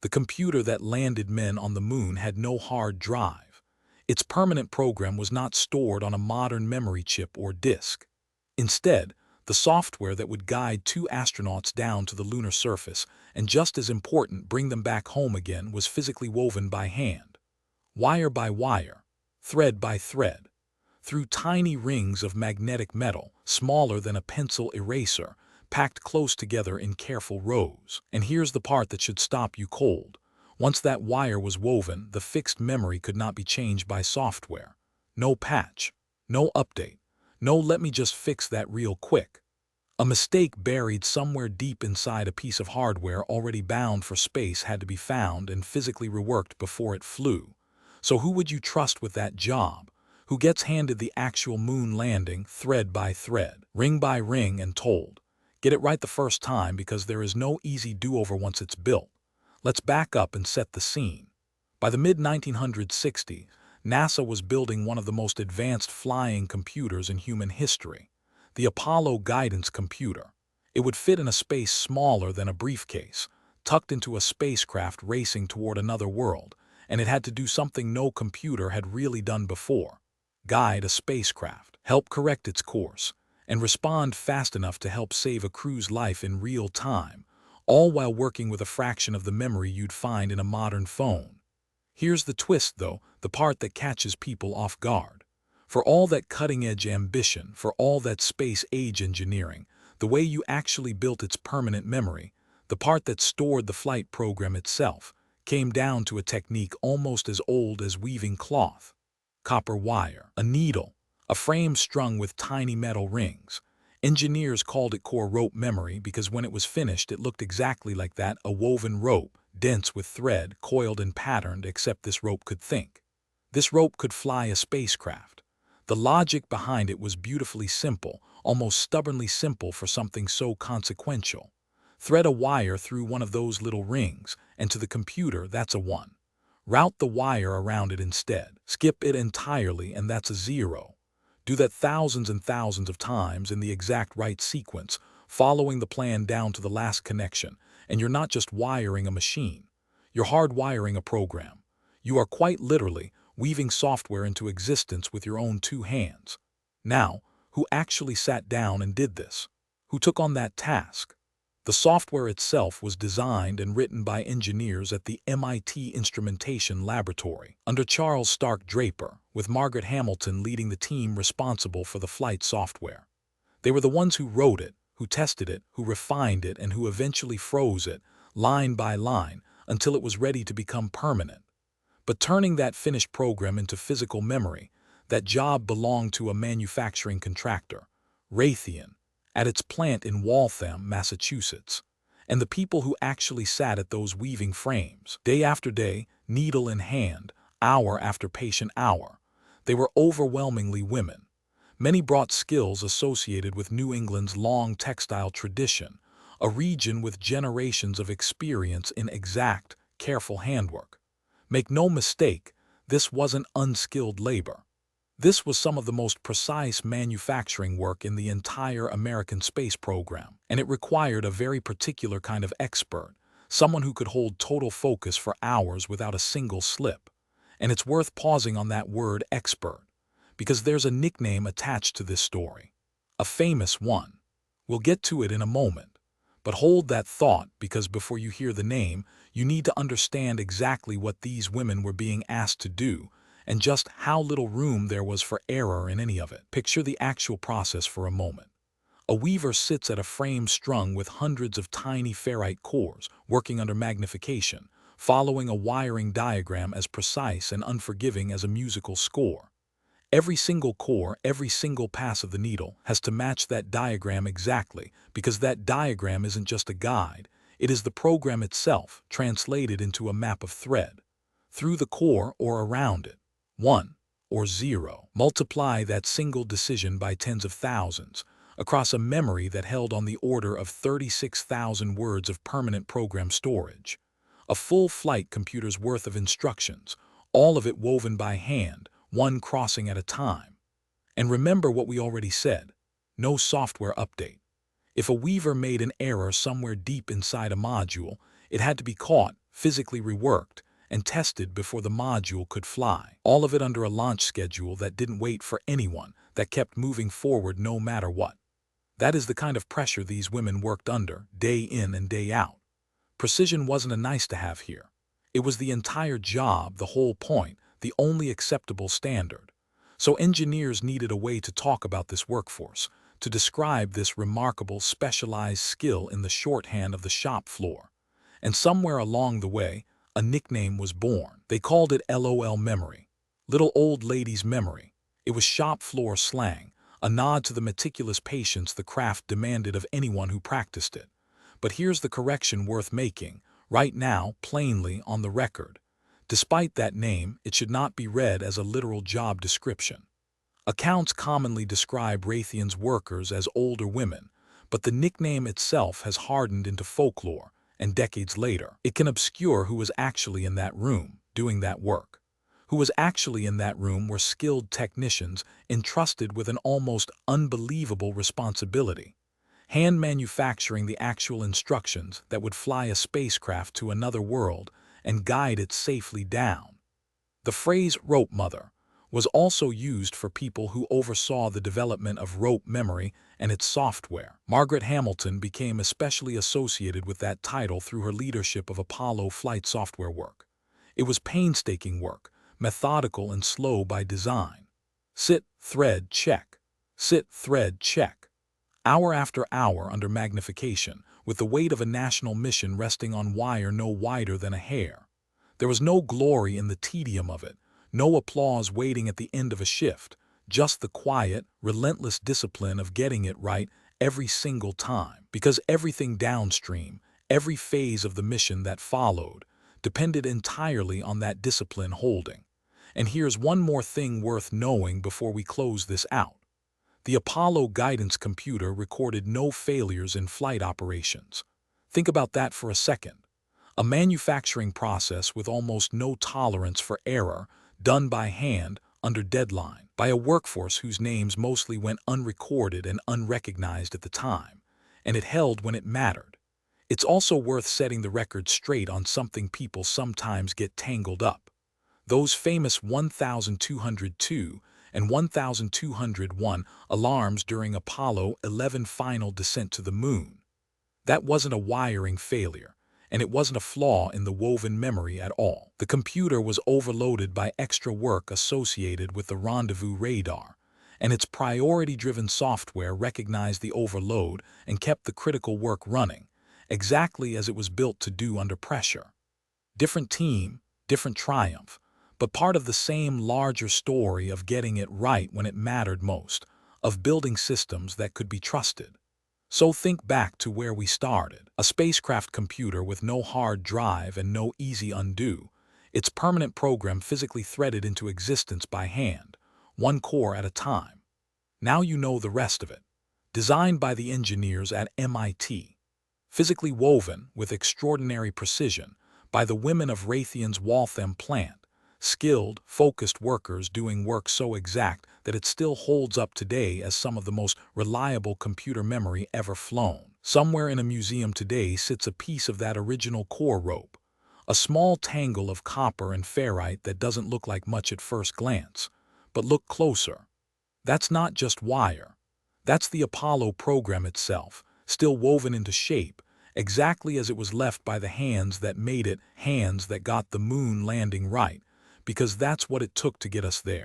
The computer that landed men on the moon had no hard drive. Its permanent program was not stored on a modern memory chip or disk. Instead, the software that would guide two astronauts down to the lunar surface, and just as important, bring them back home again, was physically woven by hand. Wire by wire, thread by thread, through tiny rings of magnetic metal, smaller than a pencil eraser, packed close together in careful rows. And here's the part that should stop you cold. Once that wire was woven, the fixed memory could not be changed by software. No patch, no update, no let me just fix that real quick. A mistake buried somewhere deep inside a piece of hardware already bound for space had to be found and physically reworked before it flew. So who would you trust with that job? Who gets handed the actual moon landing, thread by thread, ring by ring, and told, get it right the first time, because there is no easy do-over once it's built? Let's back up and set the scene. By the mid-1960s, NASA was building one of the most advanced flying computers in human history, the Apollo Guidance Computer. It would fit in a space smaller than a briefcase, tucked into a spacecraft racing toward another world, and it had to do something no computer had really done before: guide a spacecraft, help correct its course, and respond fast enough to help save a crew's life in real time, all while working with a fraction of the memory you'd find in a modern phone. Here's the twist, though, the part that catches people off guard. For all that cutting-edge ambition, for all that space-age engineering, the way you actually built its permanent memory, the part that stored the flight program itself, came down to a technique almost as old as weaving cloth. Copper wire, a needle, a frame strung with tiny metal rings. Engineers called it core rope memory because when it was finished it looked exactly like that, a woven rope, dense with thread, coiled and patterned, except this rope could think. This rope could fly a spacecraft. The logic behind it was beautifully simple, almost stubbornly simple for something so consequential. Thread a wire through one of those little rings, and to the computer that's a 1. Route the wire around it instead. Skip it entirely, and that's a 0. Do that thousands and thousands of times in the exact right sequence, following the plan down to the last connection, and you're not just wiring a machine. You're hardwiring a program. You are quite literally weaving software into existence with your own 2 hands. Now, who actually sat down and did this? Who took on that task? The software itself was designed and written by engineers at the MIT Instrumentation Laboratory, under Charles Stark Draper, with Margaret Hamilton leading the team responsible for the flight software. They were the ones who wrote it, who tested it, who refined it, and who eventually froze it, line by line, until it was ready to become permanent. But turning that finished program into physical memory, that job belonged to a manufacturing contractor, Raytheon, at its plant in Waltham, Massachusetts. And the people who actually sat at those weaving frames, day after day, needle in hand, hour after patient hour, they were overwhelmingly women. Many brought skills associated with New England's long textile tradition, a region with generations of experience in exact, careful handwork. Make no mistake, this wasn't unskilled labor. This was some of the most precise manufacturing work in the entire American space program, and it required a very particular kind of expert, someone who could hold total focus for hours without a single slip. And it's worth pausing on that word expert, because there's a nickname attached to this story, a famous one. We'll get to it in a moment, but hold that thought, because before you hear the name, you need to understand exactly what these women were being asked to do, and just how little room there was for error in any of it. Picture the actual process for a moment. A weaver sits at a frame strung with hundreds of tiny ferrite cores, working under magnification, following a wiring diagram as precise and unforgiving as a musical score. Every single core, every single pass of the needle has to match that diagram exactly, because that diagram isn't just a guide, it is the program itself, translated into a map of thread, through the core or around it. 1 or 0. Multiply that single decision by tens of thousands, across a memory that held on the order of 36,000 words of permanent program storage. A full flight computer's worth of instructions, all of it woven by hand, one crossing at a time. And remember what we already said: no software update. If a weaver made an error somewhere deep inside a module, it had to be caught, physically reworked, and tested before the module could fly. All of it under a launch schedule that didn't wait for anyone, that kept moving forward no matter what. That is the kind of pressure these women worked under, day in and day out. Precision wasn't a nice-to-have here. It was the entire job, the whole point, the only acceptable standard. So engineers needed a way to talk about this workforce, to describe this remarkable, specialized skill in the shorthand of the shop floor. And somewhere along the way, a nickname was born. They called it LOL memory, little old lady's memory. It was shop floor slang, a nod to the meticulous patience the craft demanded of anyone who practiced it. But here's the correction worth making, right now, plainly on the record. Despite that name, it should not be read as a literal job description. Accounts commonly describe Raytheon's workers as older women, but the nickname itself has hardened into folklore, and decades later, it can obscure who was actually in that room, doing that work. Who was actually in that room were skilled technicians entrusted with an almost unbelievable responsibility. Hand manufacturing the actual instructions that would fly a spacecraft to another world and guide it safely down. The phrase rope mother was also used for people who oversaw the development of rope memory and its software. Margaret Hamilton became especially associated with that title through her leadership of Apollo flight software work. It was painstaking work, methodical and slow by design. Sit, thread, check. Sit, thread, check. Hour after hour under magnification, with the weight of a national mission resting on wire no wider than a hair. There was no glory in the tedium of it, no applause waiting at the end of a shift, just the quiet, relentless discipline of getting it right every single time, because everything downstream, every phase of the mission that followed, depended entirely on that discipline holding. And here's one more thing worth knowing before we close this out. The Apollo guidance computer recorded no failures in flight operations. Think about that for a second. A manufacturing process with almost no tolerance for error, done by hand, under deadline, by a workforce whose names mostly went unrecorded and unrecognized at the time, and it held when it mattered. It's also worth setting the record straight on something people sometimes get tangled up. Those famous 1202 and 1201 alarms during Apollo 11 final descent to the moon. That wasn't a wiring failure, and it wasn't a flaw in the woven memory at all. The computer was overloaded by extra work associated with the rendezvous radar, and its priority-driven software recognized the overload and kept the critical work running, exactly as it was built to do under pressure. Different team, different triumph, but part of the same larger story of getting it right when it mattered most, of building systems that could be trusted. So think back to where we started, a spacecraft computer with no hard drive and no easy undo, its permanent program physically threaded into existence by hand, one core at a time. Now you know the rest of it. Designed by the engineers at MIT, physically woven with extraordinary precision by the women of Raytheon's Waltham plant, skilled, focused workers doing work so exact that it still holds up today as some of the most reliable computer memory ever flown. Somewhere in a museum today sits a piece of that original core rope, a small tangle of copper and ferrite that doesn't look like much at first glance. But look closer. That's not just wire. That's the Apollo program itself, still woven into shape, exactly as it was left by the hands that made it, hands that got the moon landing right, because that's what it took to get us there.